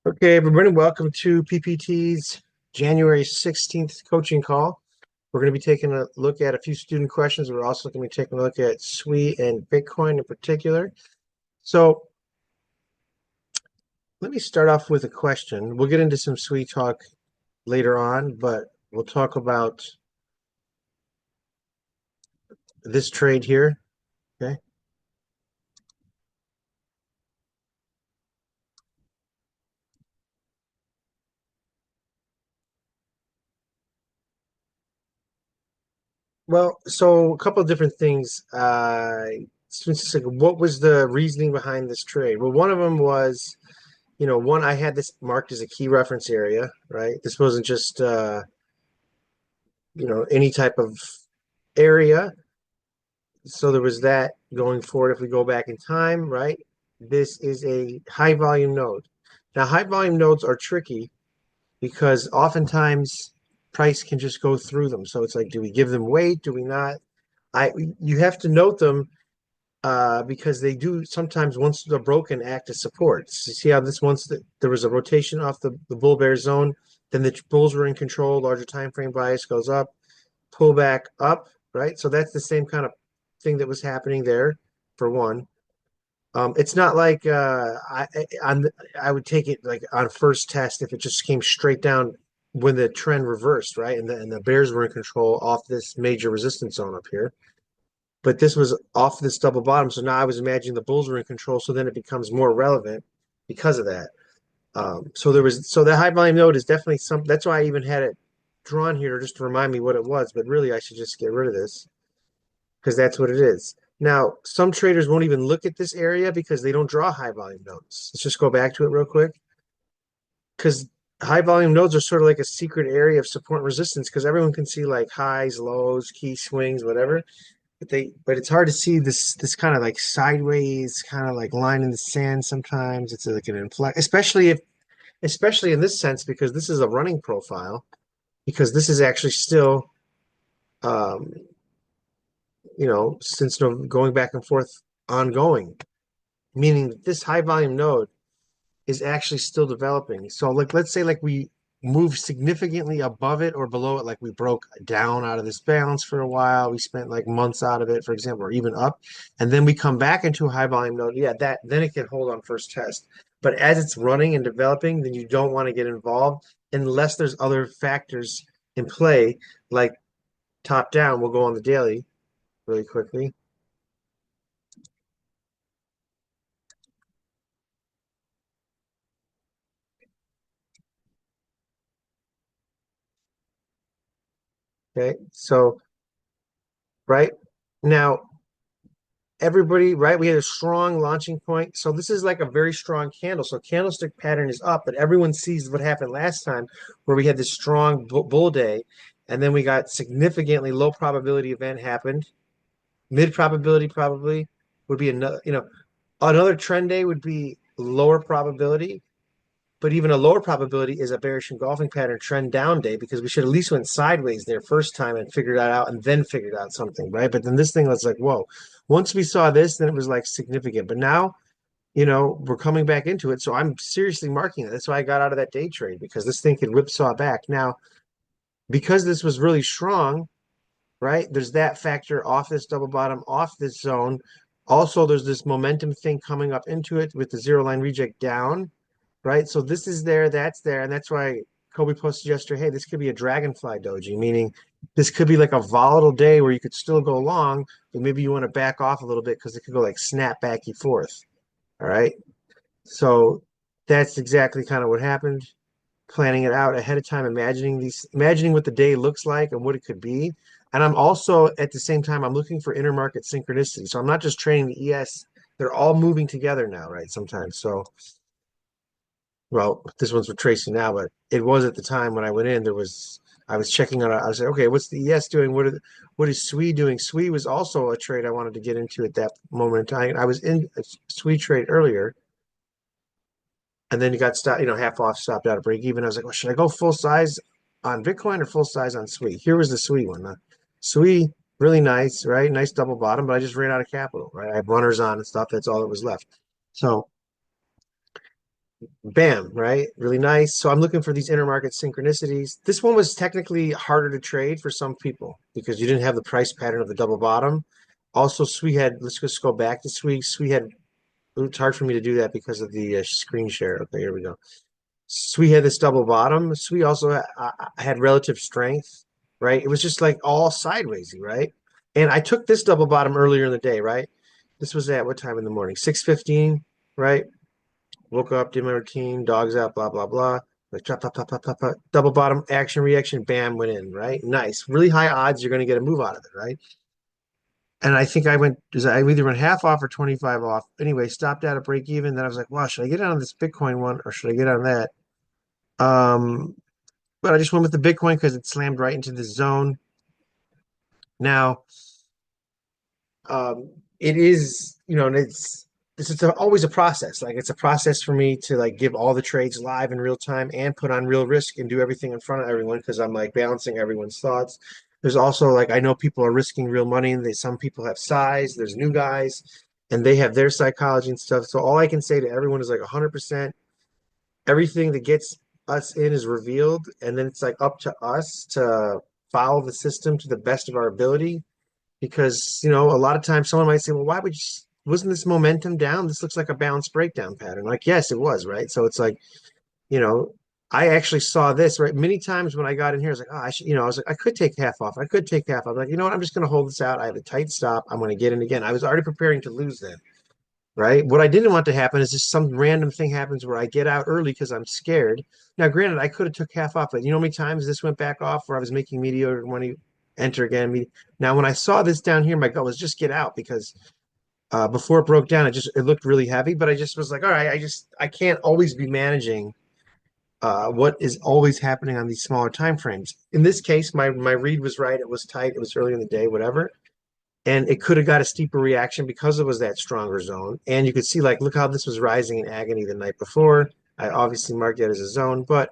Okay, everybody, welcome to PPT's January 16th coaching call. We're going to be taking a look at a few student questions. We're also going to be taking a look at SWE and Bitcoin in particular. So let me start off with a question. We'll get into some SWE talk later on, but we'll talk about this trade here. Okay. Well, so a couple of different things. What was the reasoning behind this trade? Well, one of them was one, I had this marked as a key reference area, right? This wasn't just, any type of area. So there was that going forward. If we go back in time, right? This is a high volume node. Now, high volume nodes are tricky because oftentimes price can just go through them. So it's like, do we give them weight? Do we not? You have to note them because they do sometimes, once they're broken, act as supports. You see how this there was a rotation off the bull bear zone, then the bulls were in control, larger time frame bias goes up, pull back up, right? So that's the same kind of thing that was happening there for one. It's not like I would take it like on first test if it just came straight down when the trend reversed, right? And the bears were in control off this major resistance zone up here. But this was off this double bottom. So now I was imagining the bulls were in control. So then it becomes more relevant because of that. So the high volume node is definitely some. That's why I even had it drawn here just to remind me what it was. But really, I should just get rid of this because that's what it is. Now, some traders won't even look at this area because they don't draw high volume nodes. Let's just go back to it real quick because high volume nodes are sort of like a secret area of support and resistance because everyone can see like highs, lows, key swings, whatever. But it's hard to see this kind of like sideways kind of like line in the sand sometimes. It's like an inflect, especially in this sense because this is a running profile because this is actually still um since going back and forth ongoing, meaning that this high volume node is actually still developing. So like let's say like we move significantly above it or below it, like we broke down out of this balance for a while. We spent like months out of it, for example, or even up, and then we come back into a high volume node. Yeah, that then it can hold on first test. But as it's running and developing, then you don't want to get involved unless there's other factors in play, like top down. We'll go on the daily really quickly. Okay, so right now everybody, right? We had a strong launching point. So this is like a very strong candle. So candlestick pattern is up, but everyone sees what happened last time where we had this strong bull day. And then we got significantly low probability event happened. Mid probability probably would be another trend day would be lower probability. But even a lower probability is a bearish engulfing pattern trend down day because we should at least went sideways there first time and figured that out and then figured out something, right? But then this thing was like, whoa. Once we saw this, then it was like significant. But now, we're coming back into it. So I'm seriously marking it. That's why I got out of that day trade because this thing could whipsaw back. Now, because this was really strong, right? There's that factor off this double bottom, off this zone. Also, there's this momentum thing coming up into it with the zero line reject down, right? So this is there, that's there, and that's why Kobe posted yesterday, hey, this could be a dragonfly doji, meaning this could be like a volatile day where you could still go long, but maybe you want to back off a little bit because it could go like snap backy forth. All right. So that's exactly kind of what happened. Planning it out ahead of time, imagining what the day looks like and what it could be. And I'm also at the same time, I'm looking for intermarket synchronicity. So I'm not just trading the ES, they're all moving together now, right? Sometimes. So well, this one's with Tracy now, but it was at the time when I went in. I was checking on it. I was like, okay, what's the ES doing? What is SWE doing? SWE was also a trade I wanted to get into at that moment in time. I was in a SWE trade earlier, and then you got stopped, half off, stopped out at break even. I was like, well, should I go full size on Bitcoin or full size on SWE? Here was the SWE one. The SWE, really nice, right? Nice double bottom, but I just ran out of capital, right? I have runners on and stuff. That's all that was left. So bam, right? Really nice. So I'm looking for these intermarket synchronicities. This one was technically harder to trade for some people because you didn't have the price pattern of the double bottom. Also, SWE had, let's just go back to SWE. SWE had, it's hard for me to do that because of the screen share. Okay, here we go. SWE had this double bottom. SWE also had relative strength, right? It was just like all sidewaysy, right? And I took this double bottom earlier in the day, right? This was at what time in the morning? 6:15, right? Woke up, did my routine, dogs out, blah, blah, blah. Like chop, chop, chop, chop, chop, chop. Double bottom, action, reaction, bam, went in, right? Nice. Really high odds you're going to get a move out of it, right? And I think I either went half off or 25 off. Anyway, stopped out at break even. Then I was like, wow, should I get on this Bitcoin one or should I get on that? Um, but I just went with the Bitcoin because it slammed right into the zone. Now, it is, and it's always a process. Like it's a process for me to like give all the trades live in real time and put on real risk and do everything in front of everyone because I'm like balancing everyone's thoughts. There's also like I know people are risking real money and some people have size. There's new guys and they have their psychology and stuff. So all I can say to everyone is like 100% everything that gets us in is revealed, and then it's like up to us to follow the system to the best of our ability because a lot of times someone might say, well, why would you, wasn't this momentum down? This looks like a balanced breakdown pattern. Like, yes, it was, right? So it's like, you know, I actually saw this, right? Many times when I got in here, I was like, oh, I should, I was like, I could take half off. I could take half off. I'm like, you know what? I'm just going to hold this out. I have a tight stop. I'm going to get in again. I was already preparing to lose then, right? What I didn't want to happen is just some random thing happens where I get out early because I'm scared. Now, granted, I could have took half off, but you know how many times this went back off where I was making mediocre money, enter again. Now, when I saw this down here, my gut was just get out because before it broke down, it looked really heavy. But I just was like, all right, I can't always be managing what is always happening on these smaller time frames. In this case, my read was right. It was tight. It was early in the day, whatever, and it could have got a steeper reaction because it was that stronger zone. And you could see, like, look how this was rising in agony the night before. I obviously marked that as a zone, but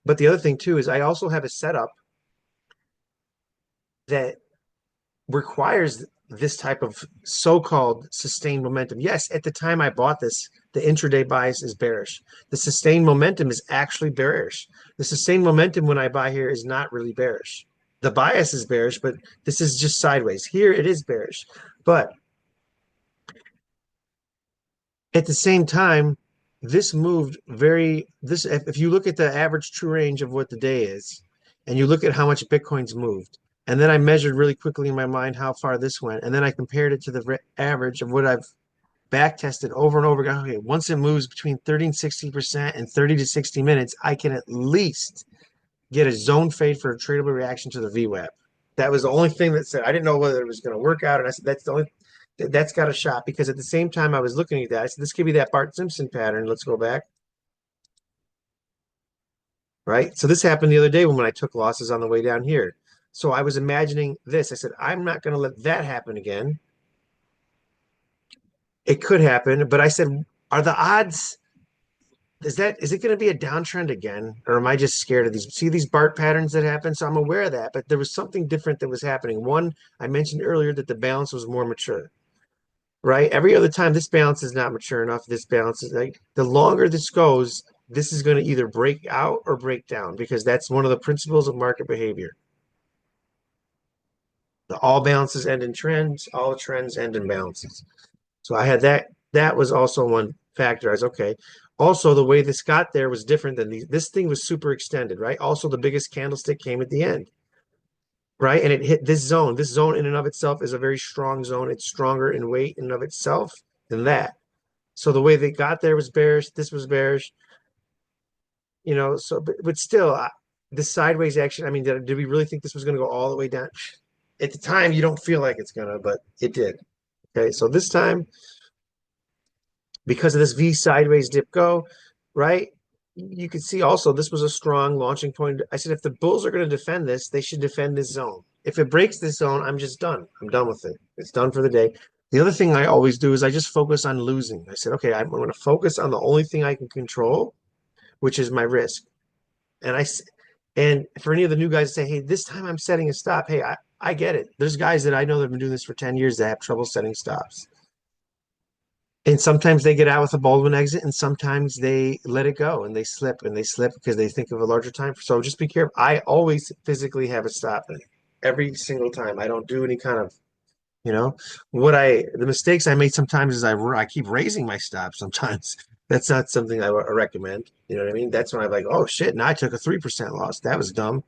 the other thing too is I also have a setup that requires this type of so-called sustained momentum. Yes, at the time I bought this, the intraday bias is bearish. The sustained momentum is actually bearish. The sustained momentum when I buy here is not really bearish. The bias is bearish, but this is just sideways. Here it is bearish. But at the same time, this moved this if you look at the average true range of what the day is, and you look at how much Bitcoin's moved, and then I measured really quickly in my mind how far this went, and then I compared it to the average of what I've back tested over and over again. Okay, once it moves between 30 and 60% and 30 to 60 minutes, I can at least get a zone fade for a tradable reaction to the VWAP. That was the only thing that said I didn't know whether it was going to work out, and I said that's got a shot because at the same time I was looking at that, I said this could be that Bart Simpson pattern. Let's go back, right? So this happened the other day when I took losses on the way down here. So I was imagining this. I said I'm not going to let that happen again. It could happen, but I said, are the odds? Is it going to be a downtrend again, or am I just scared of these? See these BART patterns that happen, so I'm aware of that. But there was something different that was happening. One, I mentioned earlier that the balance was more mature, right? Every other time, this balance is not mature enough. This balance is like the longer this goes, this is going to either break out or break down because that's one of the principles of market behavior. All balances end in trends, all trends end in balances. So I had that. That was also one factor. I was okay. Also, the way this got there was different than these. This thing was super extended, right? Also, the biggest candlestick came at the end, right? And it hit this zone. This zone in and of itself is a very strong zone. It's stronger in weight in and of itself than that. So the way they got there was bearish. This was bearish, So, but still, this sideways action. I mean, did we really think this was going to go all the way down? At the time, you don't feel like it's gonna, but it did. Okay, so this time because of this V sideways dip go, right? You can see also this was a strong launching point. I said if the bulls are going to defend this, they should defend this zone. If it breaks this zone, I'm just done. I'm done with it. It's done for the day. The other thing I always do is I just focus on losing. I said, okay, I'm going to focus on the only thing I can control, which is my risk. And for any of the new guys to say, hey, this time I'm setting a stop. Hey, I get it. There's guys that I know that have been doing this for 10 years that have trouble setting stops. And sometimes they get out with a Baldwin exit, and sometimes they let it go and they slip because they think of a larger time. So just be careful. I always physically have a stop in every single time. I don't do any kind of, you know, the mistakes I made sometimes is I keep raising my stop sometimes. That's not something I recommend. You know what I mean? That's when I'm like, oh shit, now I took a 3% loss. That was dumb.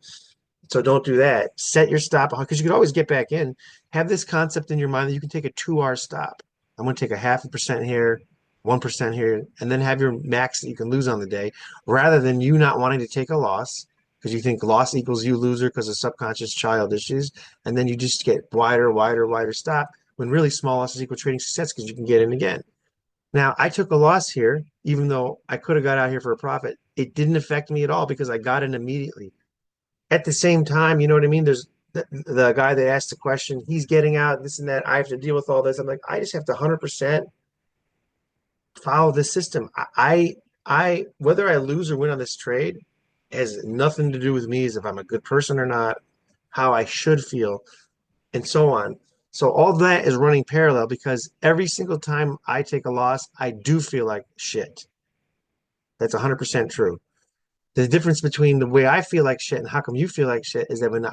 So don't do that. Set your stop because you can always get back in. Have this concept in your mind that you can take a 2 hour stop. I'm going to take a 0.5% here, 1% here, and then have your max that you can lose on the day rather than you not wanting to take a loss because you think loss equals you loser because of subconscious child issues. And then you just get wider, wider, wider stop when really small losses equal trading success because you can get in again. Now, I took a loss here, even though I could have got out here for a profit. It didn't affect me at all because I got in immediately. At the same time, you know what I mean? There's the guy that asked the question, he's getting out, this and that. I have to deal with all this. I'm like, I just have to 100% follow the system. Whether I lose or win on this trade has nothing to do with me as if I'm a good person or not, how I should feel, and so on. So all that is running parallel because every single time I take a loss, I do feel like shit. That's 100% true. The difference between the way I feel like shit and how come you feel like shit is that when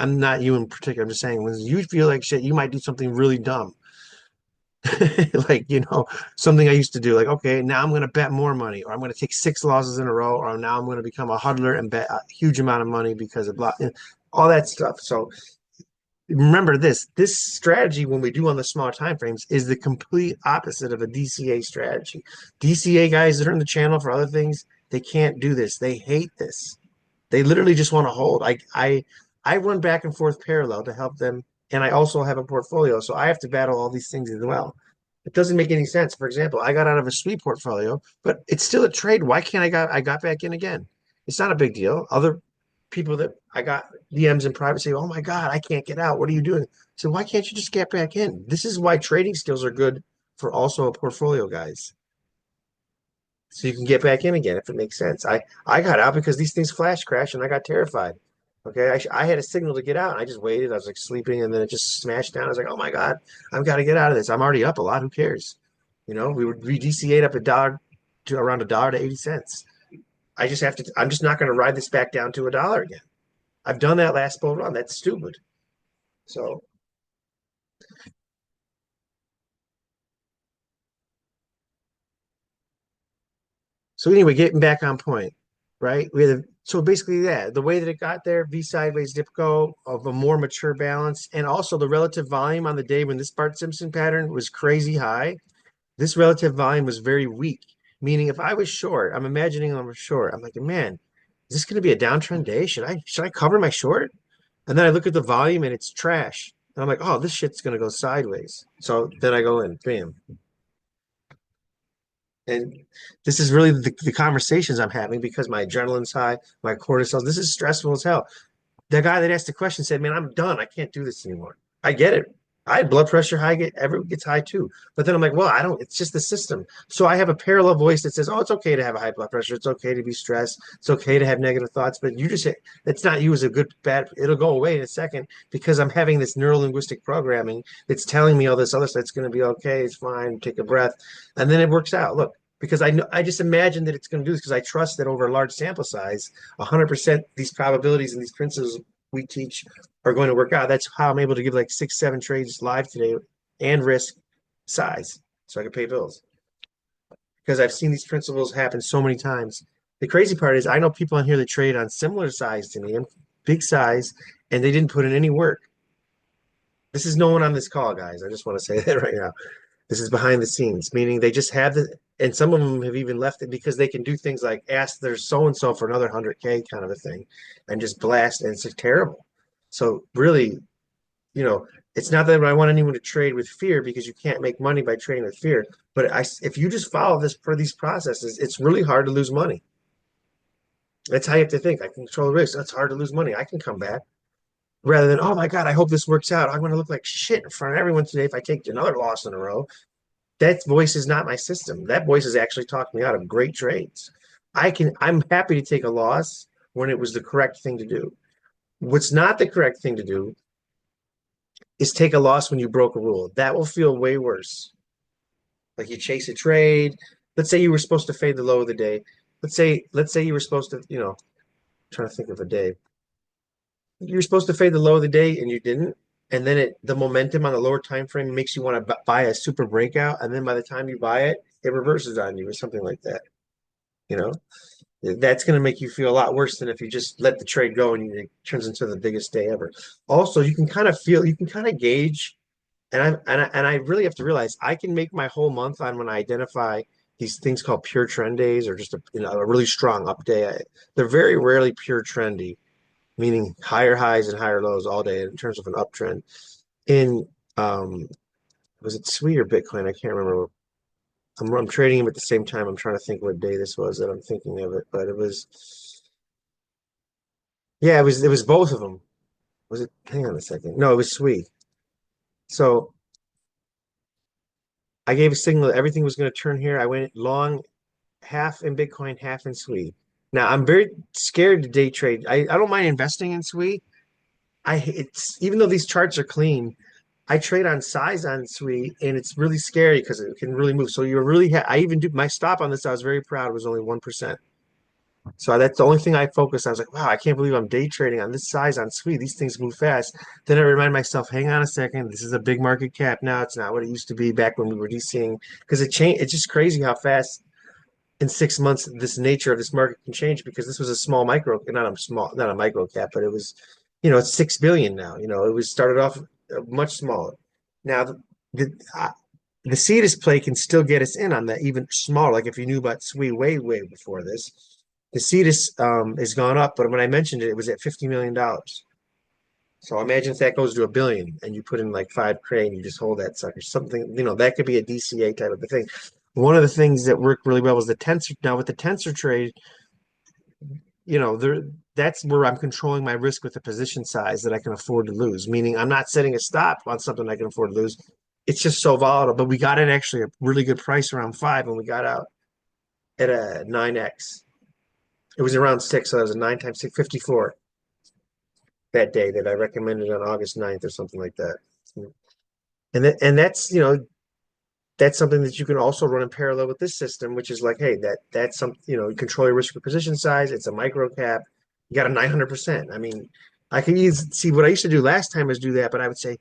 I'm not you in particular. I'm just saying when you feel like shit, you might do something really dumb. Like, something I used to do, like, okay, now I'm going to bet more money, or I'm going to take 6 losses in a row, or now I'm going to become a huddler and bet a huge amount of money because of all that stuff. So remember this strategy when we do on the small time frames is the complete opposite of a DCA strategy. DCA guys that are in the channel for other things, they can't do this. They hate this. They literally just want to hold. I run back and forth parallel to help them, and I also have a portfolio, so I have to battle all these things as well. It doesn't make any sense. For example, I got out of a sweep portfolio, but it's still a trade. Why can't I got back in again? It's not a big deal. Other people that I got DMs in private say, "Oh my God, I can't get out. What are you doing?" So why can't you just get back in? This is why trading skills are good for also a portfolio guys so you can get back in again if it makes sense. I got out because these things flash crash and I got terrified. Okay, I had a signal to get out and I just waited. I was like sleeping and then it just smashed down. I was like, oh my God, I've got to get out of this. I'm already up a lot. Who cares? We DCA'd up a dollar to around $1 to 80 cents. I'm just not going to ride this back down to $1 again. I've done that last bull run. That's stupid. So So anyway, getting back on point, right? So basically, yeah, the way that it got there, V sideways dip go of a more mature balance, and also the relative volume on the day when this Bart Simpson pattern was crazy high, this relative volume was very weak. Meaning, if I was short, I'm imagining I'm short. I'm like, man, is this going to be a downtrend day? Should I cover my short? And then I look at the volume and it's trash. And I'm like, oh, this shit's going to go sideways. So then I go in, bam. And this is really the conversations I'm having because my adrenaline's high, my cortisol. This is stressful as hell. The guy that asked the question said, "Man, I'm done. I can't do this anymore." I get it. I had blood pressure high. Everyone gets high too. But then I'm like, well, I don't. It's just the system. So I have a parallel voice that says, "Oh, it's okay to have a high blood pressure. It's okay to be stressed. It's okay to have negative thoughts." But it's not you as a good bad. It'll go away in a second because I'm having this neuro linguistic programming that's telling me all this other stuff. It's going to be okay. It's fine. Take a breath, and then it works out. Look, because I know I just imagine that it's going to do this because I trust that over a large sample size, 100% these probabilities and these principles we teach are going to work out. That's how I'm able to give like 6, 7 trades live today and risk size so I can pay bills because I've seen these principles happen so many times. The crazy part is I know people on here that trade on similar size to me and big size, and they didn't put in any work. This is no one on this call, guys. I just want to say that right now. This is behind the scenes, meaning they just have and some of them have even left it because they can do things like ask their so and so for another 100K kind of a thing and just blast, and it's terrible. So, really, you know, it's not that I want anyone to trade with fear because you can't make money by trading with fear. But if you just follow this per these processes, it's really hard to lose money. That's how you have to think. I can control the risk. That's hard to lose money. I can come back rather than, oh my God, I hope this works out. I'm going to look like shit in front of everyone today if I take another loss in a row. That voice is not my system. That voice is actually talking me out of great trades. I'm happy to take a loss when it was the correct thing to do. What's not the correct thing to do is take a loss when you broke a rule. That will feel way worse. Like you chase a trade. Let's say you were supposed to fade the low of the day. Let's say you were supposed to, trying to think of a day. You were supposed to fade the low of the day and you didn't. And then the momentum on the lower time frame makes you want to buy a super breakout. And then by the time you buy it, it reverses on you or something like that. You know, that's going to make you feel a lot worse than if you just let the trade go and it turns into the biggest day ever. Also, you can kind of gauge, and I really have to realize I can make my whole month on when I identify these things called pure trend days or just a really strong up day. They're very rarely pure trendy, meaning higher highs and higher lows all day in terms of an uptrend. In was it SWE or Bitcoin? I can't remember. I'm trading them at the same time. I'm trying to think what day this was that I'm thinking of it, but it was yeah, it was both of them. Was it? Hang on a second. No, it was SWE. So I gave a signal that everything was going to turn here. I went long half in Bitcoin, half in SWE. Now I'm very scared to day trade. I don't mind investing in SWE. It's even though these charts are clean, I trade on size on SWE, and it's really scary because it can really move. So you're really I even do my stop on this. I was very proud was only 1%. So that's the only thing I focused on. I was like, wow, I can't believe I'm day trading on this size on SWE. These things move fast. Then I remind myself, hang on a second, this is a big market cap now. It's not what it used to be back when we were DCing because it changed. It's just crazy how fast in 6 months this nature of this market can change because this was a small micro, not a micro cap, but it was, it's 6 billion now. It was started off much smaller. Now the Cetus play can still get us in on that even smaller. Like if you knew about SWE way before this, the Cetus has gone up, but when I mentioned it, it was at $50 million. So imagine if that goes to 1 billion and you put in like 5 K and you just hold that sucker. Something, that could be a DCA type of a thing. One of the things that worked really well was the tensor. Now with the tensor trade, there that's where I'm controlling my risk with the position size that I can afford to lose. Meaning I'm not setting a stop on something I can afford to lose. It's just so volatile. But we got it actually a really good price around 5 and we got out at a 9x. It was around 6, so that was a 9 times 6, 54 that day that I recommended on August 9th or something like that. And that's something that you can also run in parallel with this system, which is like, hey, that's some, you control your risk for position size. It's a micro cap. You got a 900%. I mean, I can see what I used to do last time is do that, but I would say,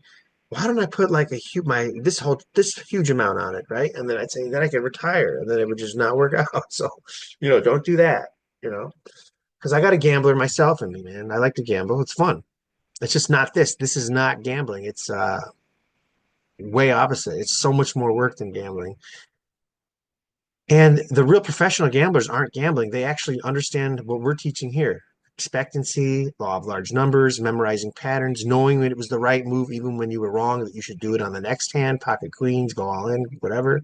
why don't I put like this huge amount on it, right? And then I'd say then I could retire, and then it would just not work out. So, don't do that, because I got a gambler myself in me, man. I like to gamble. It's fun. It's just not this. This is not gambling. It's way opposite. It's so much more work than gambling. And the real professional gamblers aren't gambling. They actually understand what we're teaching here. Expectancy, law of large numbers, memorizing patterns, knowing when it was the right move, even when you were wrong, that you should do it on the next hand, pocket queens, go all in, whatever.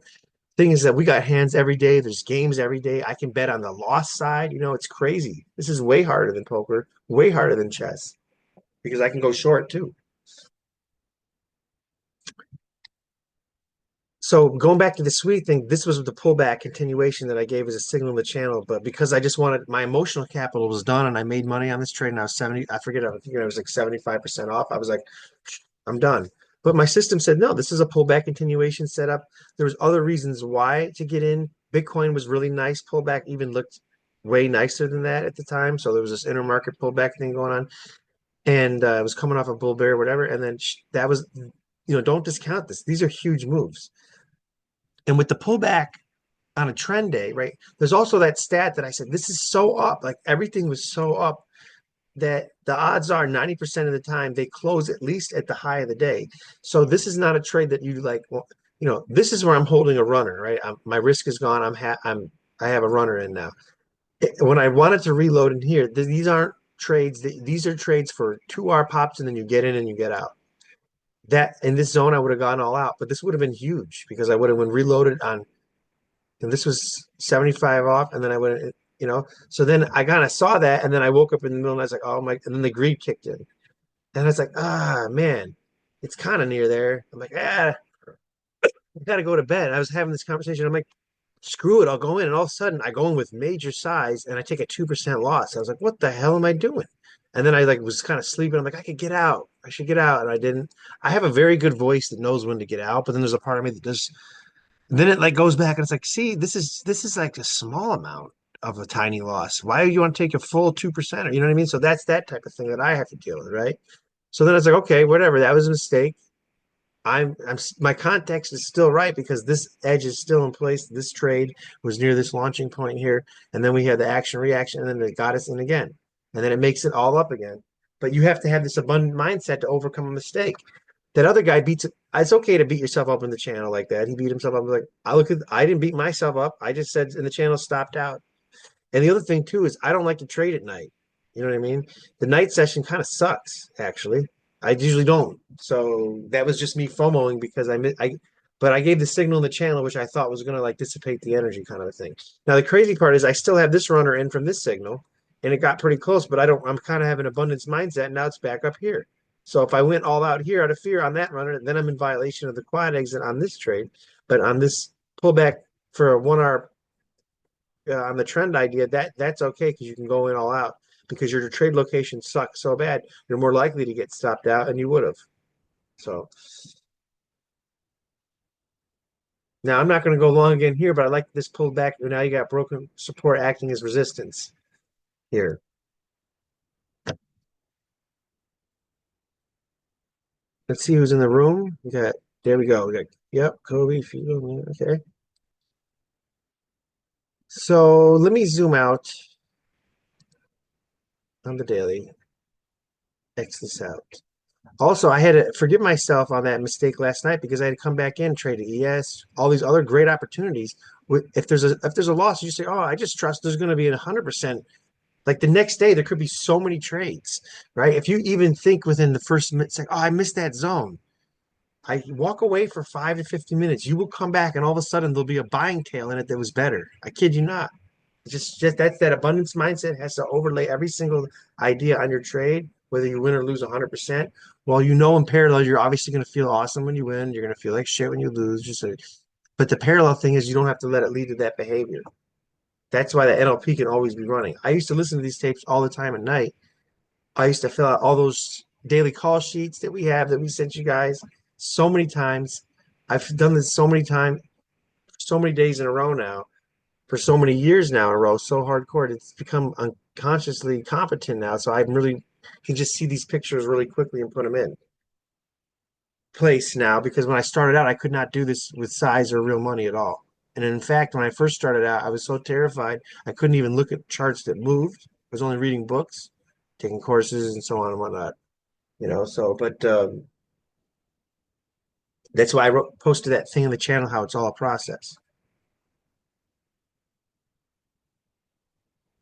Thing is that we got hands every day. There's games every day. I can bet on the loss side. It's crazy. This is way harder than poker, way harder than chess because I can go short too. So going back to the sweet thing, this was the pullback continuation that I gave as a signal in the channel. But because I just wanted my emotional capital was done and I made money on this trade and I was 70, I forget, I think I was like 75% off. I was like, I'm done. But my system said, no, this is a pullback continuation setup. There was other reasons why to get in. Bitcoin was really nice. Pullback even looked way nicer than that at the time. So there was this intermarket pullback thing going on. And it was coming off a bull bear, whatever. And then that was, don't discount this. These are huge moves. And with the pullback on a trend day, right? There's also that stat that I said, this is so up, like everything was so up that the odds are 90% of the time they close at least at the high of the day. So this is not a trade that you like, well, this is where I'm holding a runner, right? My risk is gone. I have a runner in now. When I wanted to reload in here, these aren't trades. These are trades for 2 hour pops and then you get in and you get out. That in this zone, I would have gone all out, but this would have been huge because I would have been reloaded on, and this was 75 off, and then I went, so then I kind of saw that, and then I woke up in the middle and I was like, oh my, and then the greed kicked in. And I was like, man, it's kind of near there. I'm like, I gotta go to bed. I was having this conversation. I'm like, screw it, I'll go in. And all of a sudden I go in with major size and I take a 2% loss. I was like, what the hell am I doing? And then I like was kind of sleeping. I'm like, I could get out. I should get out. And I didn't. I have a very good voice that knows when to get out, but then there's a part of me that then it like goes back and it's like, see, this is like a small amount of a tiny loss. Why do you want to take a full 2%? Or you know what I mean? So that's that type of thing that I have to deal with, right? So then I was like, okay, whatever, that was a mistake. My context is still right because this edge is still in place. This trade was near this launching point here, and then we had the action reaction, and then it got us in again, and then it makes it all up again. But you have to have this abundant mindset to overcome a mistake. That other guy beats it. It's okay to beat yourself up in the channel like that. He beat himself up like I didn't beat myself up. I just said in the channel stopped out. And the other thing too is I don't like to trade at night. You know what I mean? The night session kind of sucks, actually. I usually don't. So that was just me FOMOing because but I gave the signal in the channel, which I thought was going to like dissipate the energy kind of a thing. Now the crazy part is I still have this runner in from this signal, and it got pretty close, but I'm kind of having abundance mindset. And now it's back up here. So if I went all out here out of fear on that runner, then I'm in violation of the quad exit on this trade. But on this pullback for a 1 hour on the trend idea, that's okay because you can go in all out because your trade location sucks so bad, you're more likely to get stopped out, and you would have. So now I'm not going to go long again here, but I like this pullback. Now you got broken support acting as resistance here. Let's see who's in the room. We got there we go. We got yep, Kobe, Fido, okay. So let me zoom out on the daily. X this out. Also, I had to forgive myself on that mistake last night because I had to come back in, trade ES, all these other great opportunities. If there's a loss, you say, "Oh, I just trust there's going to be 100%." Like the next day, there could be so many trades, right? If you even think within the first minute, say, "Oh, I missed that zone." I walk away for 5 to 15 minutes. You will come back, and all of a sudden there'll be a buying tail in it that was better. I kid you not. Just that's that abundance mindset has to overlay every single idea on your trade, whether you win or lose 100%. Well, you know, in parallel, you're obviously going to feel awesome when you win. You're going to feel like shit when you lose. But the parallel thing is you don't have to let it lead to that behavior. That's why the NLP can always be running. I used to listen to these tapes all the time at night. I used to fill out all those daily call sheets that we have that we sent you guys so many times. I've done this so many times, so many days in a row now for so many years now in a row, so hardcore. It's become unconsciously competent now. So I really can just see these pictures really quickly and put them in place now because when I started out, I could not do this with size or real money at all. And in fact, when I first started out, I was so terrified I couldn't even look at charts that moved. I was only reading books, taking courses, and so on and whatnot. But that's why posted that thing in the channel how it's all a process.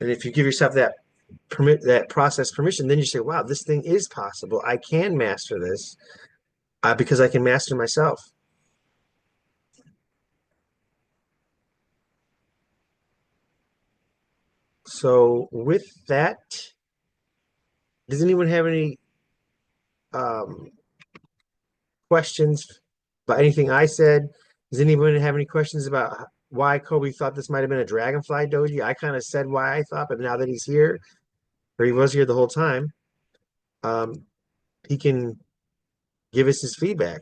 And if you give yourself that process permission, then you say, wow, this thing is possible. I can master this because I can master myself. So with that, does anyone have any um, questions about anything I said? Does anyone have any questions about why Kobe thought this might have been a dragonfly doji? I kind of said why I thought, but now that he's here, or he was here the whole time, um, he can give us his feedback.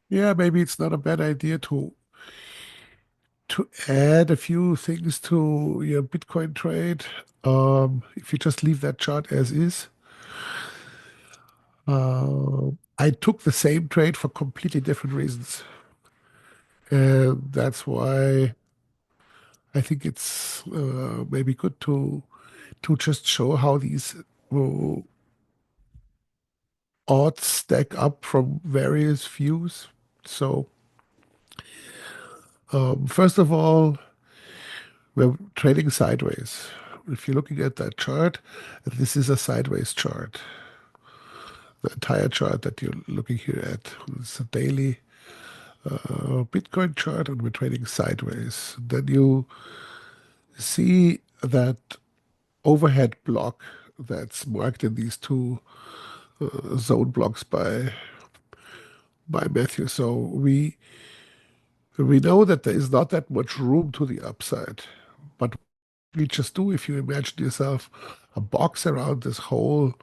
Yeah, maybe it's not a bad idea to add a few things to your Bitcoin trade. If you just leave that chart as is. I took the same trade for completely different reasons. And that's why I think it's maybe good to just show how these uh, odds stack up from various views. So, first of all, we're trading sideways. If you're looking at that chart, this is a sideways chart. The entire chart that you're looking here at is a daily Bitcoin chart, and we're trading sideways. Then you see that overhead block that's marked in these two zone blocks by Matthew. So we know that there is not that much room to the upside, but we just do if you imagine yourself a box around this whole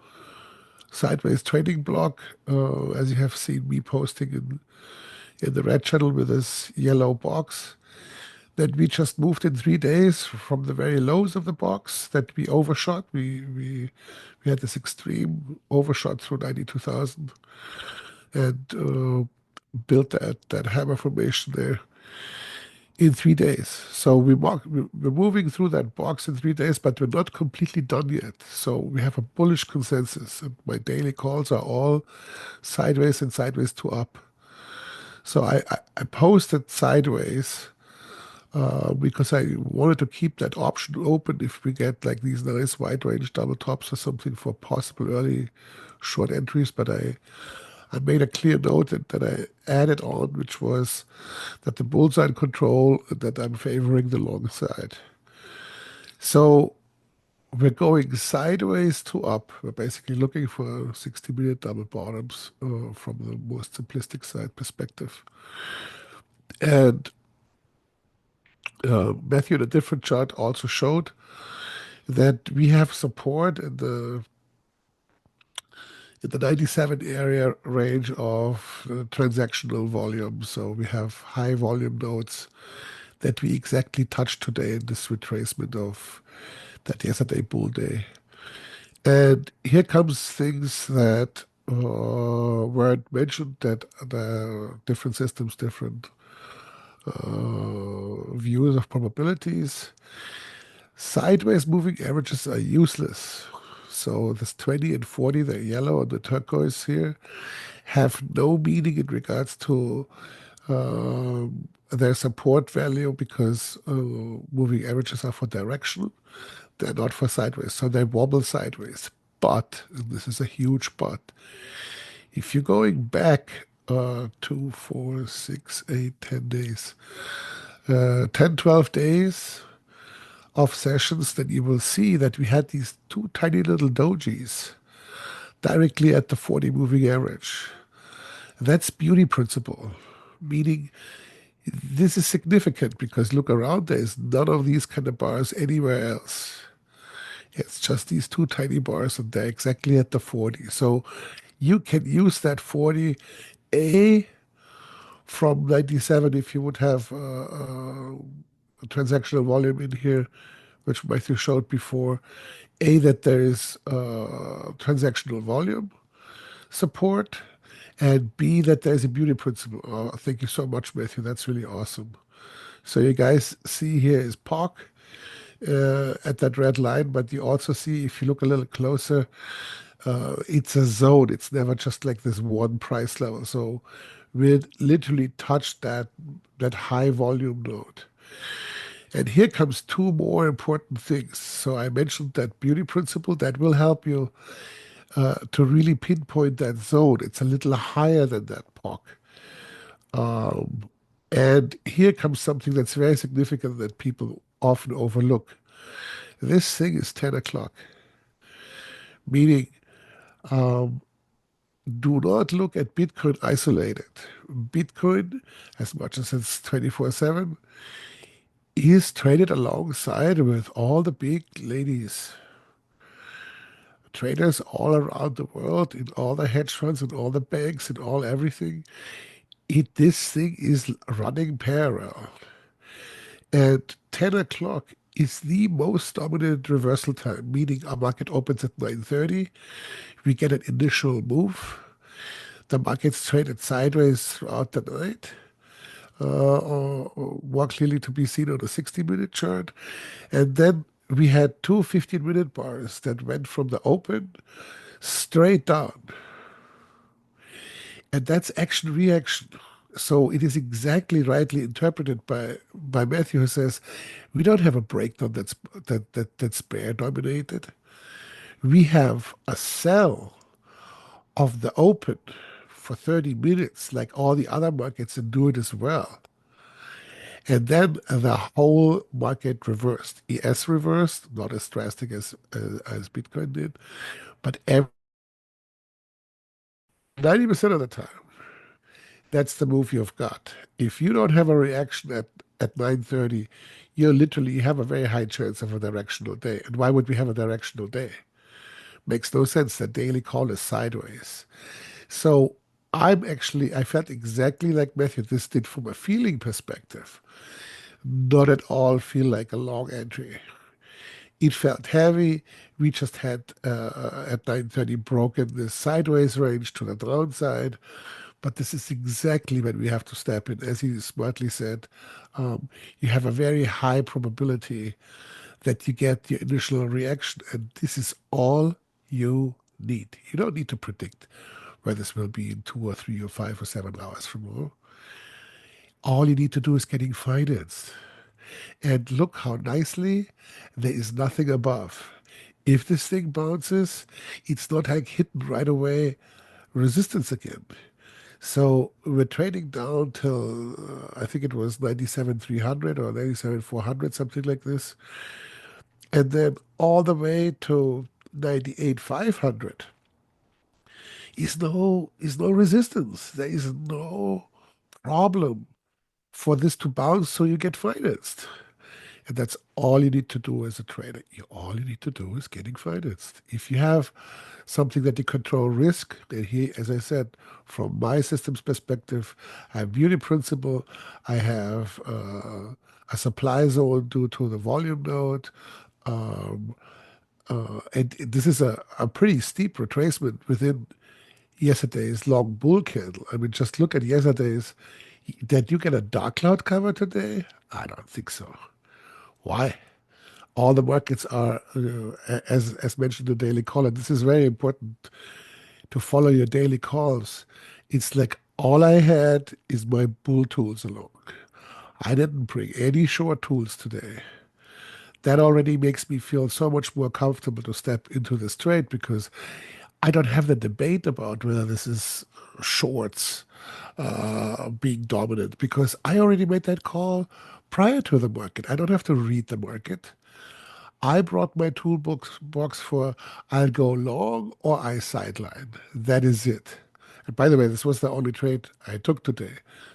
sideways trading block, as you have seen me posting in the red channel with this yellow box that we just moved in 3 days from the very lows of the box that we overshot. We had this extreme overshot through 92,000 and built that hammer formation there in 3 days. So we're moving through that box in 3 days, but we're not completely done yet. So we have a bullish consensus, and my daily calls are all sideways and sideways to up. So I posted sideways because I wanted to keep that option open if we get like these nice wide range double tops or something for possible early short entries. But I made a clear note that I added on, which was that the bulls are in control and that I'm favoring the long side. So we're going sideways to up. We're basically looking for 60-minute double bottoms from the most simplistic side perspective. And Matthew, in a different chart, also showed that we have support in the 97 area range of transactional volume. So we have high volume nodes that we exactly touched today in this retracement of that yesterday bull day. And here comes things that were mentioned that the different systems, different views of probabilities. Sideways moving averages are useless. So this 20 and 40, the yellow and the turquoise here, have no meaning in regards to their support value because moving averages are for direction. They're not for sideways. So they wobble sideways. But, and this is a huge but, if you're going back 2, 4, 6, 8, 10 days, 10, 12 days of sessions, then you will see that we had these two tiny little dojis directly at the 40 moving average. That's beauty principle, meaning this is significant because look around, there is none of these kind of bars anywhere else. It's just these two tiny bars and they're exactly at the 40. So you can use that 40 A from 97 if you would have a transactional volume in here, which Matthew showed before. A, that there is transactional volume support, and B, that there's a beauty principle. Oh, thank you so much, Matthew. That's really awesome. So you guys see here is POC at that red line, but you also see, if you look a little closer, it's a zone. It's never just like this one price level. So we literally touched that high volume node. And here comes two more important things. So I mentioned that beauty principle that will help you to really pinpoint that zone. It's a little higher than that POC. And here comes something that's very significant that people often overlook. This thing is 10 o'clock, meaning do not look at Bitcoin isolated. Bitcoin, as much as it's 24/7, is traded alongside with all the big ladies, traders all around the world, in all the hedge funds, in all the banks, in all everything. This thing is running parallel. And 10 o'clock is the most dominant reversal time, meaning our market opens at 9:30. We get an initial move. The market's traded sideways throughout the night, or more clearly to be seen on a 60-minute chart. And then we had two 15-minute bars that went from the open straight down. And that's action reaction. So it is exactly rightly interpreted by Matthew, who says we don't have a breakdown that's bear dominated. We have a sell of the open for 30 minutes, like all the other markets, and do it as well. And then the whole market reversed. ES reversed, not as drastic as Bitcoin did, but 90% of the time, that's the move you've got. If you don't have a reaction at 9:30, you literally have a very high chance of a directional day. And why would we have a directional day? Makes no sense. The daily call is sideways. So I felt exactly like Matthew this did from a feeling perspective. Not at all feel like a long entry. It felt heavy. We just had at 9:30 broken this sideways range to the downside. But this is exactly when we have to step in. As he smartly said, you have a very high probability that you get your initial reaction. And this is all you need. You don't need to predict where this will be in 2 or 3 or 5 or 7 hours from now. All you need to do is getting financed. And look how nicely there is nothing above. If this thing bounces, it's not like hitting right away resistance again. So we're trading down till I think it was 97,300 or 97,400, something like this. And then all the way to 98,500 is no resistance. There is no problem for this to bounce so you get financed. And that's all you need to do as a trader. All you need to do is getting financed. If you have something that you control risk, then here, as I said, from my system's perspective, I have beauty principle, I have a supply zone due to the volume node, um, and this is a pretty steep retracement within yesterday's long bull candle. I mean, just look at yesterday's. Did you get a dark cloud cover today? I don't think so. Why? All the markets are, as mentioned, the daily call, and this is very important to follow your daily calls. It's like all I had is my bull tools along. I didn't bring any short tools today. That already makes me feel so much more comfortable to step into this trade because I don't have the debate about whether this is shorts being dominant because I already made that call prior to the market. I don't have to read the market. I brought my toolbox box for I'll go long or I sideline. That is it. And by the way, this was the only trade I took today.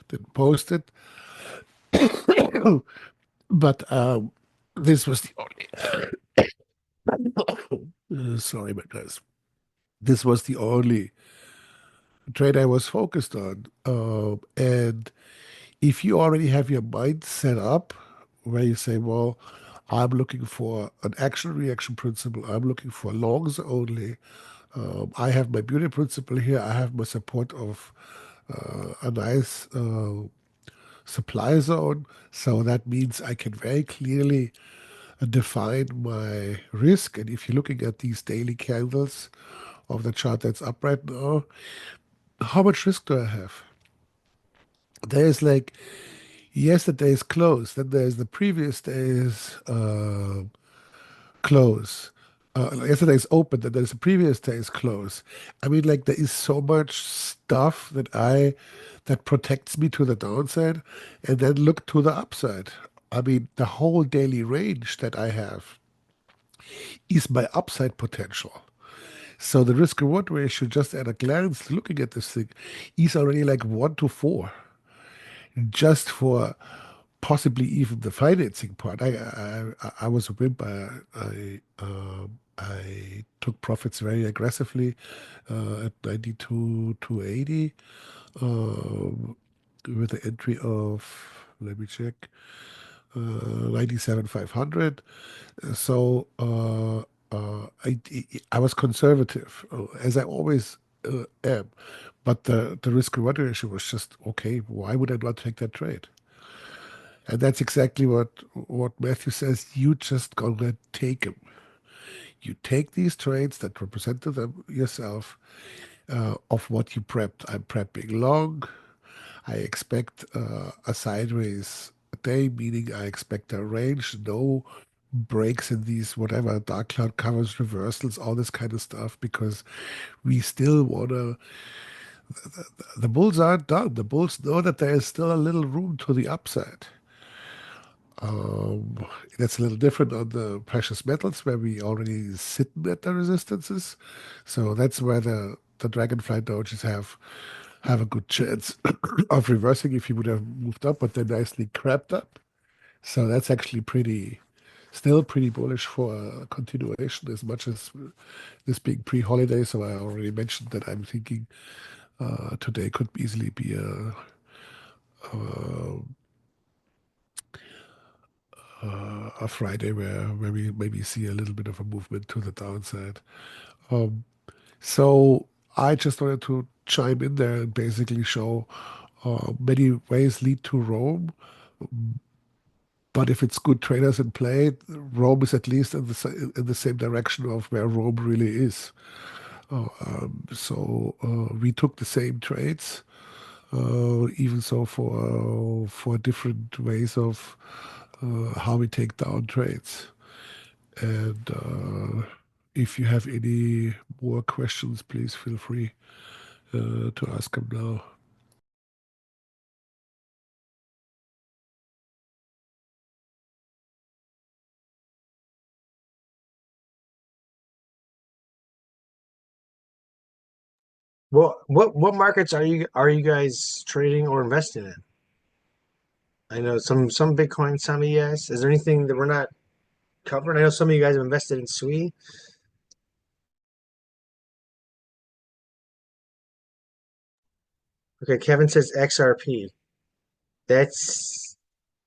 Didn't post it, but this was the only. Sorry, my guys. This was the only trade I was focused on. And if you already have your mind set up where you say, well, I'm looking for an action reaction principle, I'm looking for longs only. I have my beauty principle here. I have my support of a nice supply zone. So that means I can very clearly define my risk. And if you're looking at these daily candles of the chart that's up right now, how much risk do I have? There's like yesterday's close, then there's the previous day's close. Yesterday's open, and there's the previous day's close. I mean, like there is so much stuff that protects me to the downside, and then look to the upside. I mean, the whole daily range that I have is my upside potential. So the risk reward ratio, just at a glance, looking at this thing, is already like 1 to 4, just for possibly even the financing part. I was a wimp. I took profits very aggressively at 92 to 80 with the entry of, let me check, 97,500. So I was conservative, as I always am. But the risk reward ratio was just okay. Why would I not take that trade? And that's exactly what Matthew says. You just gonna take them. You take these trades that represented them yourself of what you prepped. I'm prepping long. I expect a sideways day, meaning I expect a range, no breaks in these whatever dark cloud covers, reversals, all this kind of stuff, because we still wanna. The bulls aren't done. The bulls know that there is still a little room to the upside. Um, that's a little different on the precious metals where we already sitting at the resistances. So that's where the dragonfly dojis have a good chance of reversing if you would have moved up, but they're nicely crept up. So that's actually Still pretty bullish for a continuation as much as this being pre-holiday. So I already mentioned that I'm thinking today could easily be uh, a Friday where we maybe see a little bit of a movement to the downside. Um, so I just wanted to chime in there and basically show many ways lead to Rome. But if it's good traders in play, Rome is at least in in the same direction of where Rome really is. So we took the same trades, even so for different ways of how we take down trades. And if you have any more questions, please feel free to ask them now. What markets are you guys trading or investing in? I know some Bitcoin, some ES. Is there anything that we're not covering? I know some of you guys have invested in SWE. Okay, Kevin says XRP. That's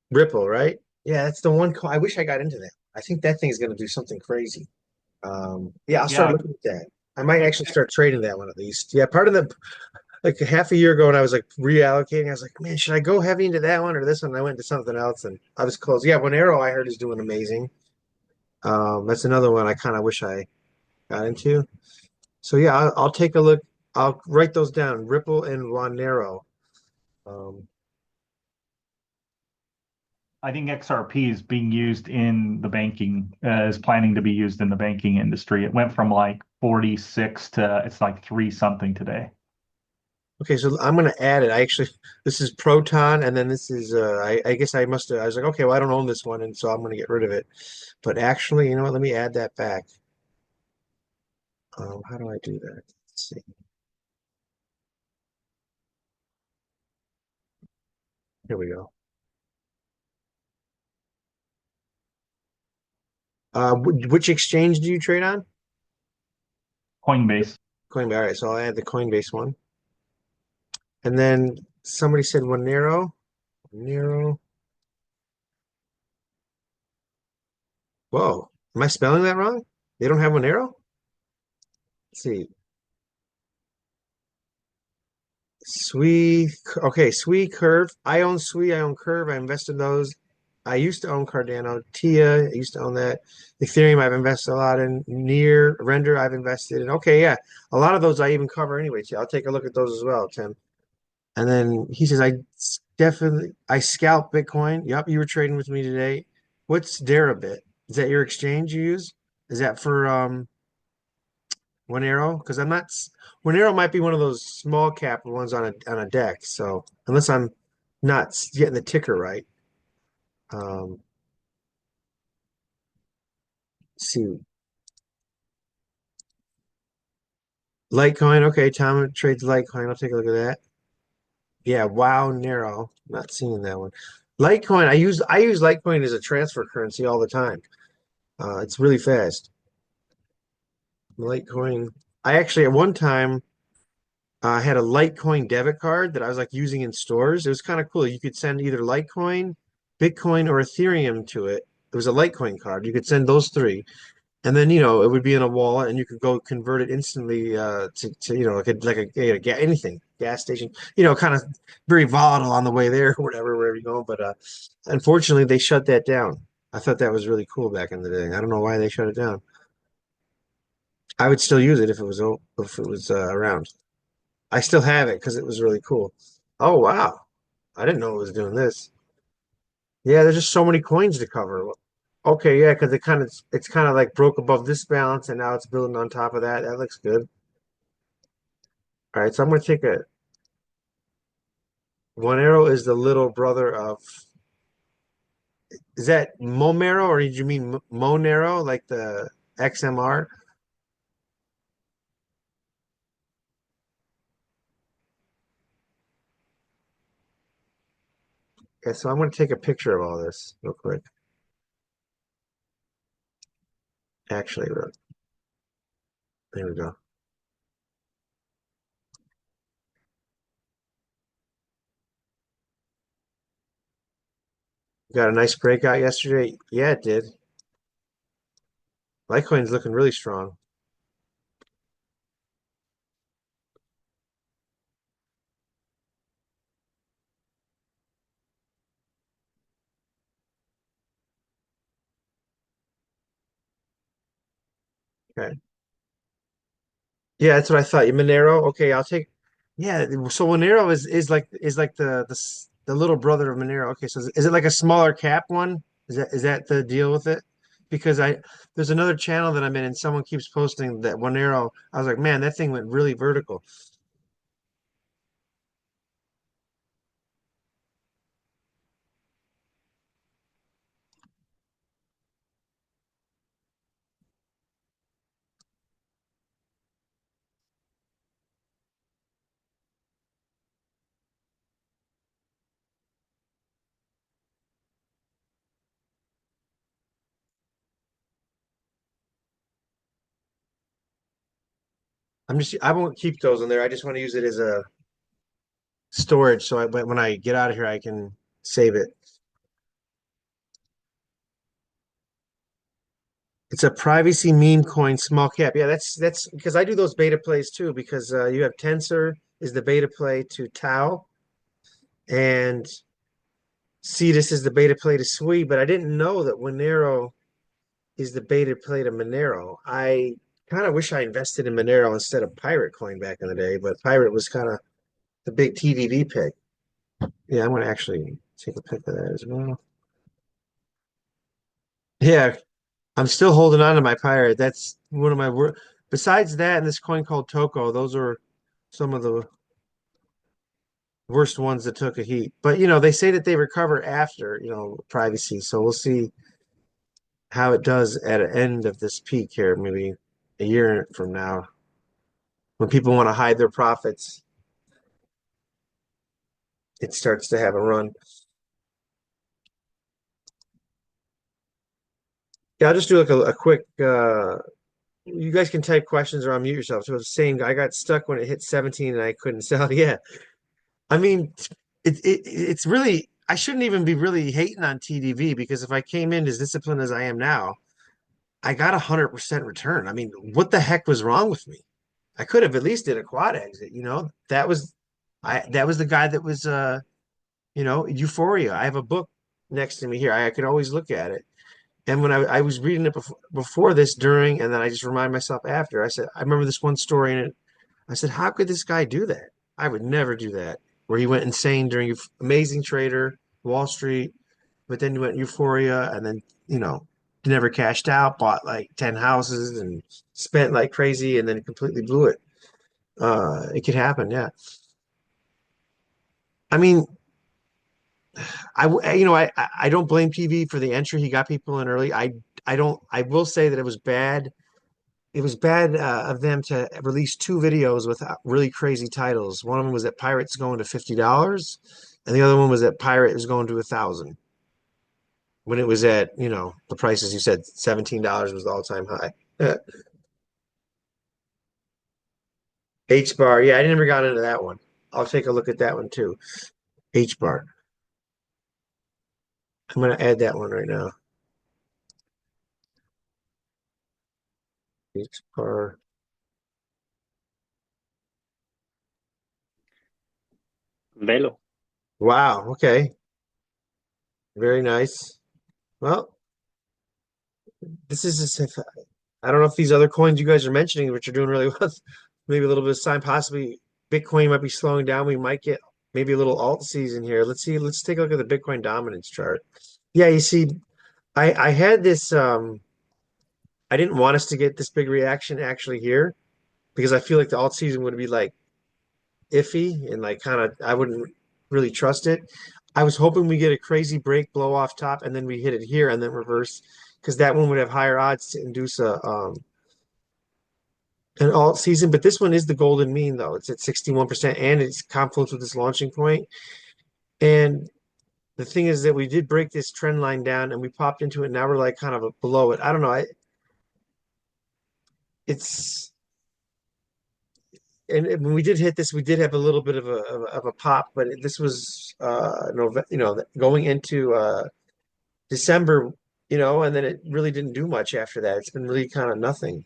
Ripple, right? Yeah, that's the one coin. I wish I got into that. I think that thing is going to do something crazy. Yeah, I'll start Yeah, looking at that. I might e- actually start trading that one at least. Yeah, part of the like half a year ago when I was like reallocating, I was like, man, should I go heavy into that one or this one? And I went to something else and I was close. Yeah, Monero I heard is doing amazing. That's another one I kind of wish I got into. So yeah, I'll take a look. I'll write those down. Ripple and Monero. Um, I think XRP is being used in the banking, is planning to be used in the banking industry. It went from like 46 to it's like three something today. okay, so I'm gonna add it. I actually this is Proton, and then this is I guess I must have. I was like, okay, well I don't own this one, and so I'm gonna get rid of it. But actually, you know what? Let me add that back. How do I do that? Let's see. Here we go. Which exchange do you trade on? Coinbase. Coinbase. All right, so I'll add the Coinbase one. And then somebody said Monero. Monero. Whoa, am I spelling that wrong? They don't have Monero? Let's see. Okay, Sui Curve. I own Sui, I own Curve. I invested in those. I used to own Cardano, Tia. I used to own that. Ethereum, I've invested a lot in. Near Render, I've invested in. Okay, yeah, a lot of those I even cover anyway. Too. I'll take a look at those as well, Tim. And then he says, I scalp Bitcoin. Yep, you were trading with me today. What's Deribit? Is that your exchange you use? Is that for Monero? Because I'm not. Monero might be one of those small cap ones on a deck. So unless I'm not getting the ticker right, um, let's see, Litecoin. Okay, Tom trades Litecoin. I'll take a look at that. Yeah, wow, Nero. Not seeing that one. Litecoin. I use Litecoin as a transfer currency all the time. It's really fast. Litecoin. I actually at one time had a Litecoin debit card that I was like using in stores. It was kind of cool. You could send either Litecoin, Bitcoin, or Ethereum to it. It was a Litecoin card. You could send those three, and then it would be in a wallet, and you could go convert it instantly to anything gas station. Kind of very volatile on the way there, or whatever wherever you go. But unfortunately, they shut that down. I thought that was really cool back in the day. I don't know why they shut it down. I would still use it if it was around. I still have it because it was really cool. Oh wow. I didn't know it was doing this. Yeah, there's just so many coins to cover. Okay, yeah, because it's kind of like broke above this balance and now it's building on top of that. That looks good. All right, so I'm gonna take a one arrow is the little brother of is that Momero or did you mean Monero like the XMR? Yeah, so I'm gonna take a picture of all this real quick. actually wrote. There we go. Got a nice breakout yesterday. Yeah, it did. Litecoin's looking really strong. Okay. Yeah, that's what I thought. Monero. Okay, I'll take. Yeah, so Monero is like the little brother of Monero. Okay, so is it like a smaller cap one? Is that the deal with it? Because there's another channel that I'm in and someone keeps posting that Monero. I was like, man, that thing went really vertical. I won't keep those in there. I just want to use it as a storage. So when I get out of here, I can save it. It's a privacy meme coin small cap. Yeah, that's because I do those beta plays too, because you have Tensor is the beta play to Tau, and Cetus is the beta play to Sui, but I didn't know that Monero is the beta play to Monero. I kind of wish I invested in Monero instead of Pirate Coin back in the day, but Pirate was kind of the big TVV pick. Yeah, I'm gonna actually take a pic of that as well. Yeah, I'm still holding on to my Pirate. That's one of my worst. Besides that, and this coin called Toko, those are some of the worst ones that took a heat. But they say that they recover after, privacy. So we'll see how it does at the end of this peak here, maybe a year from now, when people want to hide their profits, it starts to have a run. Yeah, I'll just do like a quick you guys can type questions or unmute yourself. So I was saying I got stuck when it hit 17 and I couldn't sell. Yeah. I mean, it's really I shouldn't even be really hating on TDV because if I came in as disciplined as I am now, I got 100% return. I mean, what the heck was wrong with me? I could have at least did a quad exit, that was the guy that was Euphoria. I have a book next to me here. I could always look at it. And when I was reading it before this, during, and then I just remind myself after, I said, I remember this one story in it. I said, how could this guy do that? I would never do that. Where he went insane during Amazing Trader, Wall Street, but then he went Euphoria and then, never cashed out, bought like 10 houses and spent like crazy and then completely blew it. It could happen, yeah. I mean, I don't blame TV for the entry. He got people in early. I don't. I will say that it was bad. It was bad of them to release two videos with really crazy titles. One of them was that Pirate's going to $50, and the other one was that Pirate is going to 1,000. When it was at the prices you said $17 was the all-time high. H bar, yeah, I never got into that one. I'll take a look at that one too. H bar. I'm gonna add that one right now. H bar. Velo. Wow. Okay. Very nice. Well, this is just if I don't know if these other coins you guys are mentioning, which are doing really well, maybe a little bit of sign, possibly Bitcoin might be slowing down. We might get maybe a little alt season here. Let's see. Let's take a look at the Bitcoin dominance chart. Yeah, you see, I had this I didn't want us to get this big reaction actually here because I feel like the alt season would be like iffy and like kind of I wouldn't really trust it. I was hoping we get a crazy break, blow off top, and then we hit it here and then reverse because that one would have higher odds to induce an alt season. But this one is the golden mean though. It's at 61% and it's confluence with this launching point. And the thing is that we did break this trend line down and we popped into it. Now we're like kind of below it. I don't know. it's and when we did hit this, we did have a little bit of a pop, but this was November, going into December, and then it really didn't do much after that. It's been really kind of nothing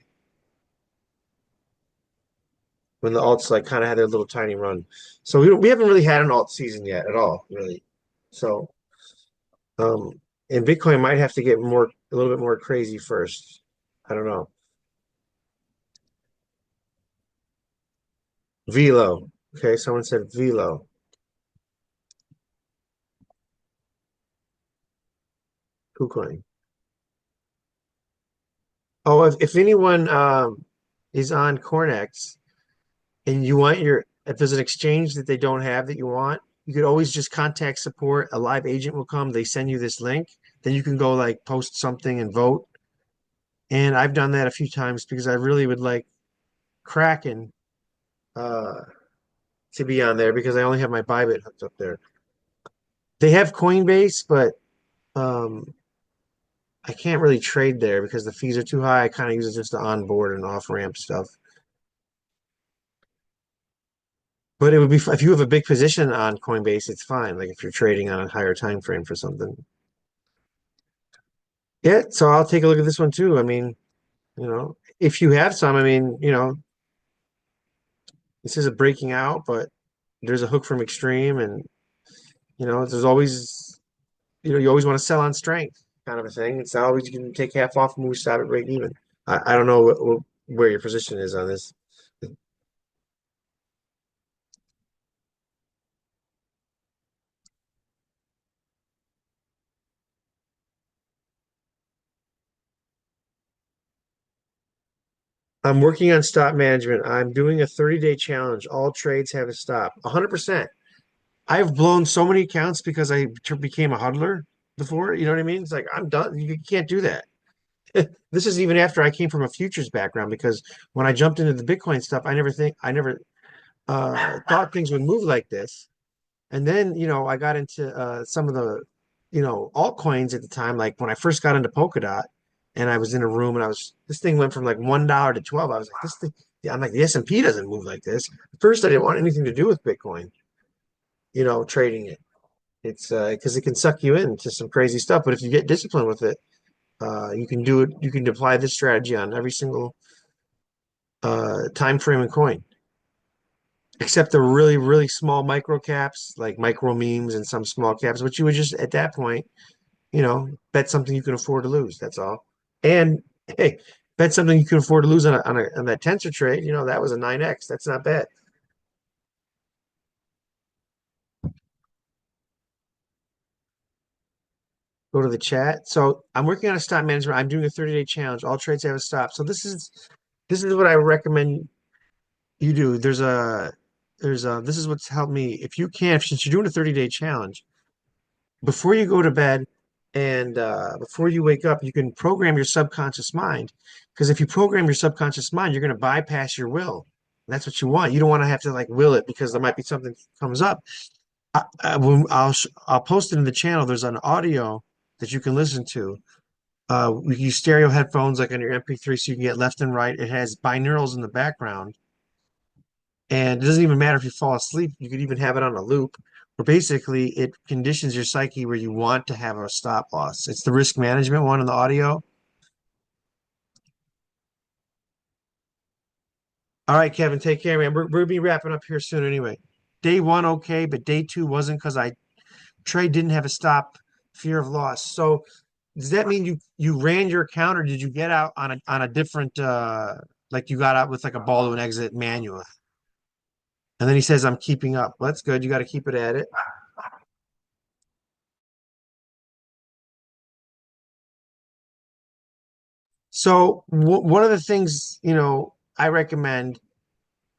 when the alts like kind of had their little tiny run. So we haven't really had an alt season yet at all, really. So um, and Bitcoin might have to get a little bit more crazy first. I don't know. Velo. Okay, someone said Velo. KuCoin. Oh, if anyone is on Cornex and you want if there's an exchange that they don't have that you want, you could always just contact support. A live agent will come. They send you this link. Then you can go like post something and vote. And I've done that a few times because I really would like Kraken uh, to be on there because I only have my Bybit hooked up there. They have Coinbase, but um, I can't really trade there because the fees are too high. I kind of use it just to onboard and off ramp stuff. But it would be if you have a big position on Coinbase, it's fine. Like if you're trading on a higher time frame for something. Yeah, so I'll take a look at this one too. I mean, if you have some, I mean, this is a breaking out, but there's a hook from extreme, and there's always, you always want to sell on strength, kind of a thing. It's not always you can take half off and move stop at break even. I don't know where your position is on this. I'm working on stop management. I'm doing a 30-day challenge. All trades have a stop. 100%. I've blown so many accounts because I became a hodler before. You know what I mean? It's like I'm done. You can't do that. This is even after I came from a futures background because when I jumped into the Bitcoin stuff, I never thought things would move like this. And then, I got into some of the, altcoins at the time. Like when I first got into Polkadot and I was in a room and this thing went from like $1 to 12. I was like, this thing, yeah, I'm like, the S&P doesn't move like this. At first, I didn't want anything to do with Bitcoin, trading it. It's because it can suck you into some crazy stuff. But if you get disciplined with it, you can do it. You can apply this strategy on every single time frame and coin, except the really, really small micro caps, like micro memes and some small caps, which you would just at that point, bet something you can afford to lose. That's all. And hey, bet something you can afford to lose on that tensor trade. That was a 9x. That's not bad. Go to the chat. So I'm working on a stop management. I'm doing a 30-day challenge. All trades have a stop. So this is what I recommend you do. This is what's helped me. If you can, since you're doing a 30-day challenge, before you go to bed and before you wake up, you can program your subconscious mind. Because if you program your subconscious mind, you're going to bypass your will. That's what you want. You don't want to have to like will it because there might be something comes up. I'll post it in the channel. There's an audio that you can listen to. We use stereo headphones like on your MP3 so you can get left and right. It has binaurals in the background. And it doesn't even matter if you fall asleep. You could even have it on a loop, where basically it conditions your psyche where you want to have a stop loss. It's the risk management one in the audio. All right, Kevin, take care, man. We're gonna be wrapping up here soon anyway. Day one, okay, but day two wasn't because I trade didn't have a stop, fear of loss. So does that mean you ran your account or did you get out on a different like you got out with like a ball to an exit manual? And then he says, I'm keeping up. Well, that's good. You got to keep it at it. So one of the things, I recommend,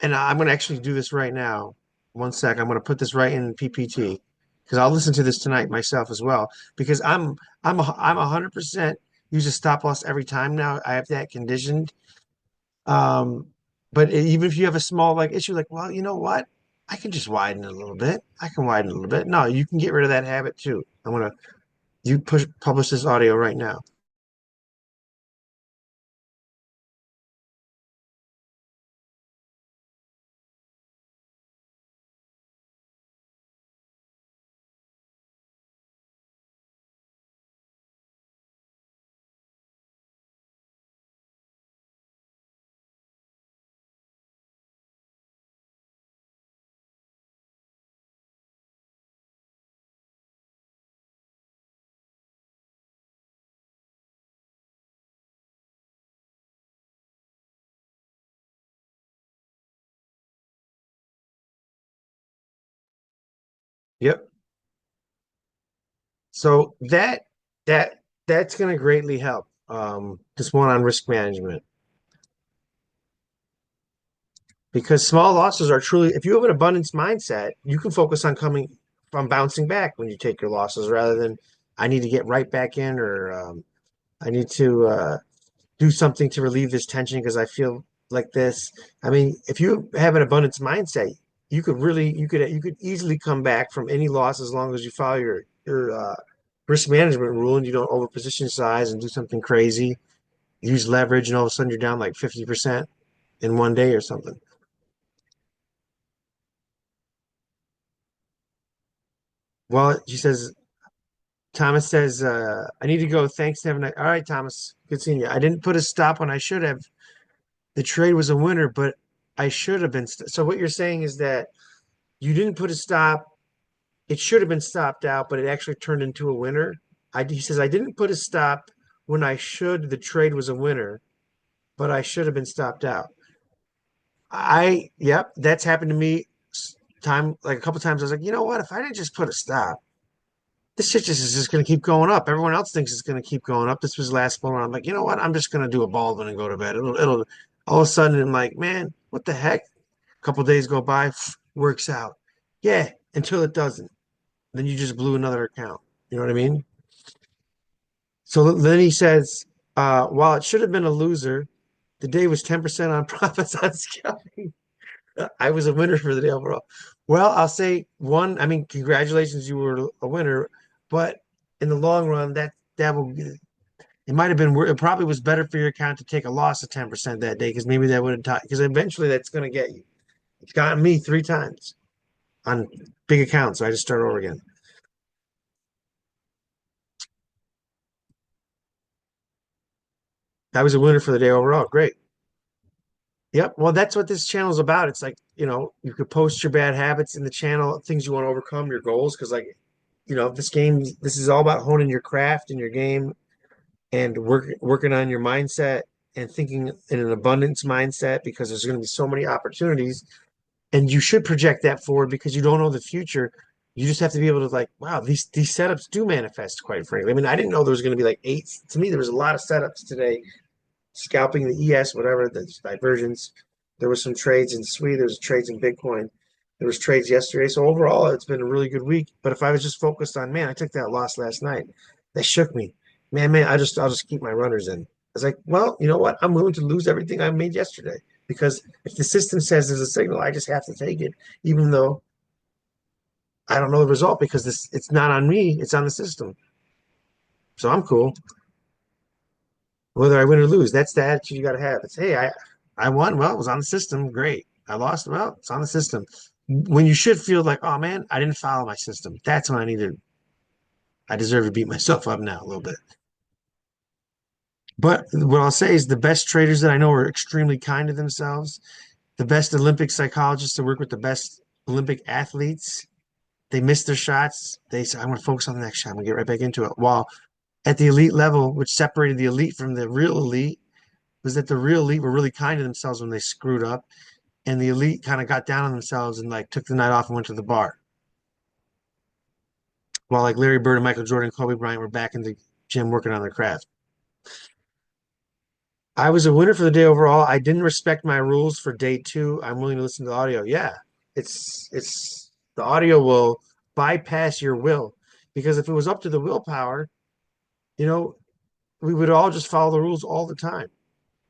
and I'm going to actually do this right now. One sec, I'm going to put this right in PPT because I'll listen to this tonight myself as well because I'm 100% use a stop loss every time now. I have that conditioned. Um, but even if you have a small like issue, like, well, you know what? I can just widen it a little bit. I can widen it a little bit. No, you can get rid of that habit too. I'm gonna you publish this audio right now. Yep. So that that's going to greatly help. This one on risk management because small losses are truly, if you have an abundance mindset, you can focus on coming from bouncing back when you take your losses rather than I need to get right back in or I need to do something to relieve this tension because I feel like this. I mean, if you have an abundance mindset, you could easily come back from any loss as long as you follow your risk management rule and you don't over position size and do something crazy, use leverage, and all of a sudden you're down like 50% in one day or something. Well, she says, Thomas says, I need to go. Thanks. Have a night. All right, Thomas. Good seeing you. I didn't put a stop when I should have. The trade was a winner, but I should have been. So what you're saying is that you didn't put a stop. It should have been stopped out, but it actually turned into a winner. He says, I didn't put a stop when I should. The trade was a winner, but I should have been stopped out. Yep, that's happened to me like a couple times. I was like, you know what? If I didn't just put a stop, this shit just is just going to keep going up. Everyone else thinks it's going to keep going up. This was last blow. I'm like, you know what? I'm just going to do a Baldwin and go to bed. It'll, all of a sudden, I'm like, man, what the heck? A couple days go by, works out. Yeah, until it doesn't. Then you just blew another account. You know what I mean? So then he says, while it should have been a loser, the day was 10% on profits on scalping. I was a winner for the day overall. Well, I'll say one, I mean, congratulations, you were a winner, but in the long run, that will it might have been it probably was better for your account to take a loss of 10% that day because maybe that would have taught because eventually that's going to get you. It's gotten me 3 times on big accounts. So I just start over again. I was a winner for the day overall. Great. Yep. Well, that's what this channel is about. It's like, you could post your bad habits in the channel, things you want to overcome, your goals. Because, like, this is all about honing your craft and your game and working on your mindset and thinking in an abundance mindset because there's going to be so many opportunities. And you should project that forward because you don't know the future. You just have to be able to, like, wow, these setups do manifest, quite frankly. I mean, I didn't know there was going to be like 8. To me, there was a lot of setups today scalping the ES, whatever the divergence. There was some trades in SWE. There was trades in Bitcoin. There was trades yesterday. So overall, it's been a really good week. But if I was just focused on, man, I took that loss last night. That shook me. Man, I'll just keep my runners in. I was like, well, you know what? I'm willing to lose everything I made yesterday because if the system says there's a signal, I just have to take it, even though I don't know the result because it's not on me, it's on the system. So I'm cool. Whether I win or lose. That's the attitude you got to have. It's, hey, I won. Well, it was on the system. Great. I lost. Well, it's on the system. When you should feel like, oh man, I didn't follow my system. That's when I deserve to beat myself up now a little bit. But what I'll say is the best traders that I know are extremely kind to themselves. The best Olympic psychologists that work with the best Olympic athletes, they miss their shots. They say, I'm going to focus on the next shot. I'm going to get right back into it. While at the elite level, which separated the elite from the real elite, was that the real elite were really kind to themselves when they screwed up, and the elite kind of got down on themselves and like took the night off and went to the bar. While like Larry Bird and Michael Jordan and Kobe Bryant were back in the gym working on their craft. I was a winner for the day overall. I didn't respect my rules for day 2. I'm willing to listen to the audio. Yeah, it's the audio will bypass your will because if it was up to the willpower, you know, we would all just follow the rules all the time.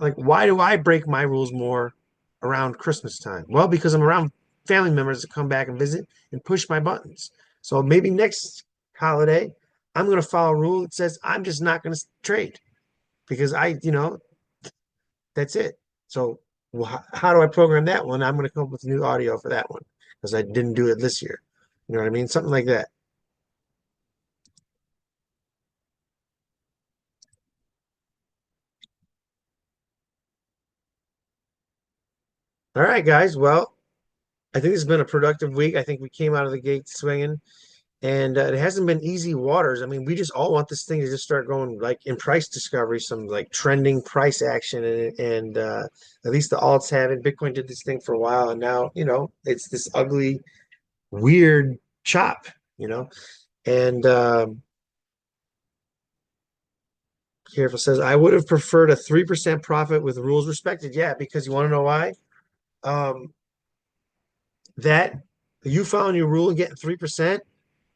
Like, why do I break my rules more around Christmas time? Well, because I'm around family members that come back and visit and push my buttons. So maybe next holiday, I'm going to follow a rule that says I'm just not going to trade because that's it. So how do I program that one? I'm going to come up with new audio for that one because I didn't do it this year. You know what I mean? Something like that. All right, guys. Well, I think this has been a productive week. I think we came out of the gate swinging. And it hasn't been easy waters. I mean, we just all want this thing to just start going like in price discovery, some like trending price action, and at least the alts have it. Bitcoin did this thing for a while, and now it's this ugly, weird chop. you know. And Careful says, I would have preferred a 3% profit with rules respected. Yeah, because you want to know why? Um, that you found your rule and getting 3%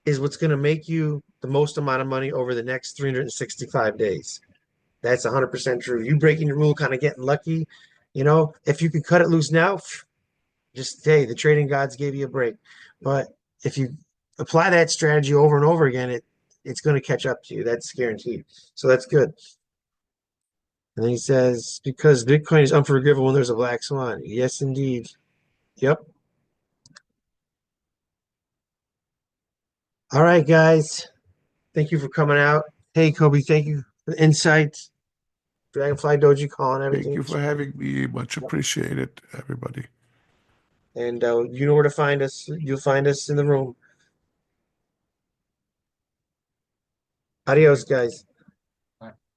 is what's going to make you the most amount of money over the next 365 days. That's 100% true. You breaking your rule, kind of getting lucky. If you can cut it loose now, just hey, the trading gods gave you a break. But if you apply that strategy over and over again, it's going to catch up to you. That's guaranteed. So that's good. And then he says, because Bitcoin is unforgivable when there's a black swan. Yes, indeed. Yep. All right, guys. Thank you for coming out. Hey, Kobe, thank you for the insights. Dragonfly Doji calling Thank everything. you for having me. Much appreciated, everybody. And you know where to find us. You'll find us in the room. Adios, guys.